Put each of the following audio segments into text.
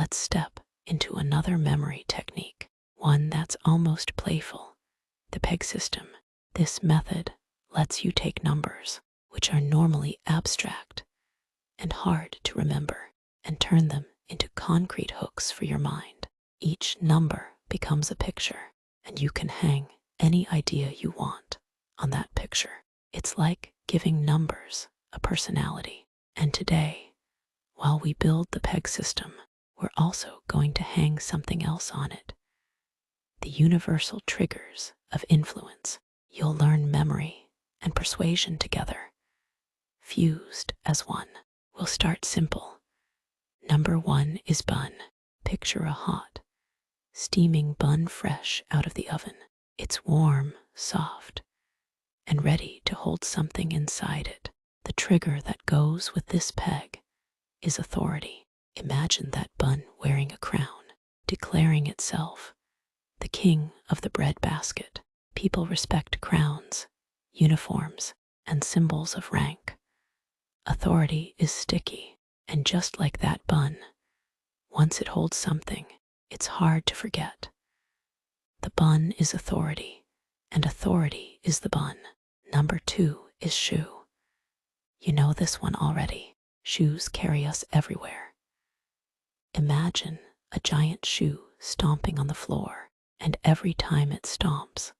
let's step into another memory technique, one that's almost playful, the peg system. This method lets you take numbers, which are normally abstract and hard to remember, and turn them into concrete hooks for your mind. Each number becomes a picture, and you can hang any idea you want on that picture. It's like giving numbers a personality. And today, while we build the peg system, we're also going to hang something else on it. The universal triggers of influence. You'll learn memory and persuasion together, fused as one. We'll start simple. Number 1 is bun. Picture a hot, steaming bun fresh out of the oven. It's warm, soft, and ready to hold something inside it. The trigger that goes with this peg is authority. Imagine that bun wearing a crown, declaring itself the king of the bread basket. People respect crowns, uniforms, and symbols of rank. Authority is sticky, and just like that bun, once it holds something, it's hard to forget. The bun is authority, and authority is the bun. Number 2 is shoe. You know this one already. Shoes carry us everywhere. Imagine a giant shoe stomping on the floor, and every time it stomps,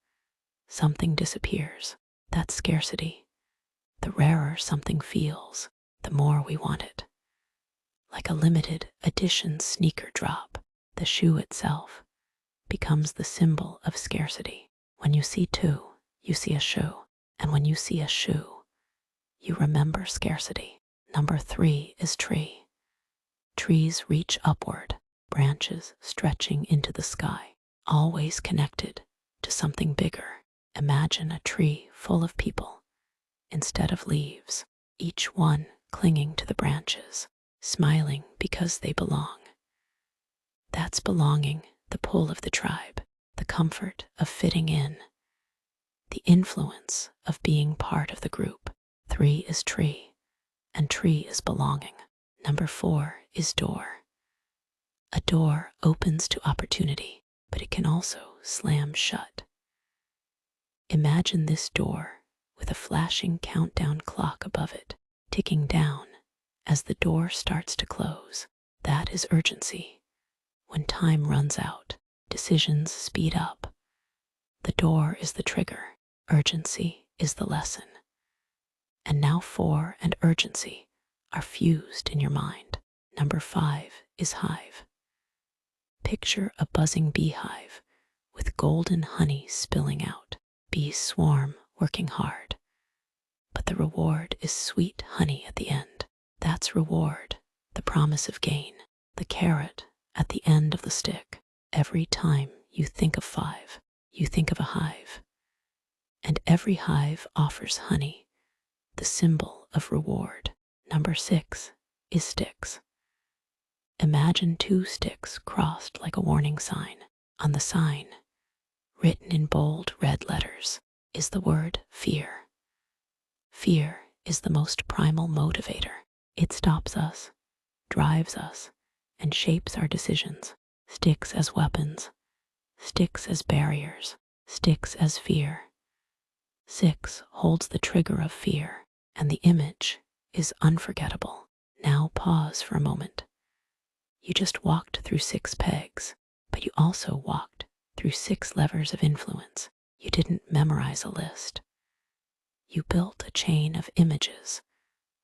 something disappears. That's scarcity. The rarer something feels, the more we want it. Like a limited edition sneaker drop, the shoe itself becomes the symbol of scarcity. When you see 2, you see a shoe. And when you see a shoe, you remember scarcity. Number 3 is tree. Trees reach upward, branches stretching into the sky, always connected to something bigger. Imagine a tree full of people instead of leaves, each one clinging to the branches, smiling because they belong. That's belonging, the pull of the tribe, the comfort of fitting in, the influence of being part of the group. 3 is tree, and tree is belonging. Number 4 is door. A door opens to opportunity, but it can also slam shut. Imagine this door with a flashing countdown clock above it, ticking down as the door starts to close. That is urgency. When time runs out, decisions speed up. The door is the trigger. Urgency is the lesson. And now 4 and urgency are fused in your mind. Number 5 is hive. Picture a buzzing beehive with golden honey spilling out. Bees swarm, working hard. But the reward is sweet honey at the end. That's reward, the promise of gain, the carrot at the end of the stick. Every time you think of 5, you think of a hive. And every hive offers honey, the symbol of reward. Number 6 is sticks. Imagine 2 sticks crossed like a warning sign. On the sign, written in bold red letters, is the word fear. Fear is the most primal motivator. It stops us, drives us, and shapes our decisions. Sticks as weapons, sticks as barriers, sticks as fear. 6 holds the trigger of fear, and the image is unforgettable. Now pause for a moment. You just walked through 6 pegs, but you also walked through 6 levers of influence. You didn't memorize a list. You built a chain of images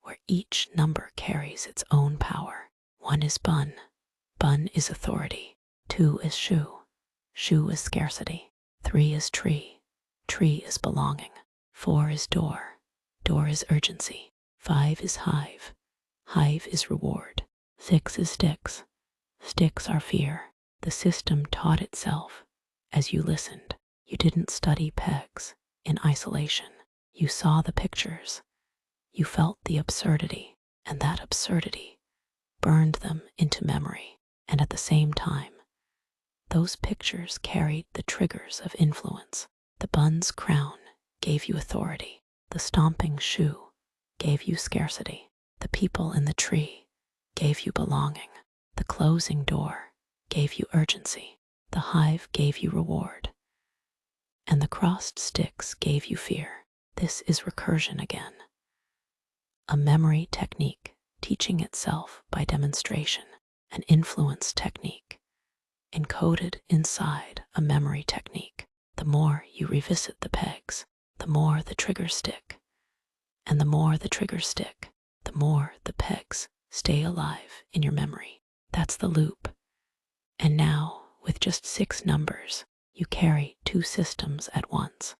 where each number carries its own power. 1 is bun. Bun is authority. 2 is shoe. Shoe is scarcity. 3 is tree. Tree is belonging. 4 is door. Door is urgency. 5 is hive. Hive is reward. 6 is sticks. Sticks are fear. The system taught itself as you listened. You didn't study pegs in isolation. You saw the pictures. You felt the absurdity, and that absurdity burned them into memory. And at the same time, those pictures carried the triggers of influence. The bun's crown gave you authority. The stomping shoe gave you scarcity. The people in the tree gave you belonging. The closing door gave you urgency. The hive gave you reward. And the crossed sticks gave you fear. This is recursion again. A memory technique teaching itself by demonstration. An influence technique encoded inside a memory technique. The more you revisit the pegs, the more the triggers stick. And the more the triggers stick, the more the pegs stay alive in your memory. That's the loop. And now, with just 6 numbers, you carry 2 systems at once.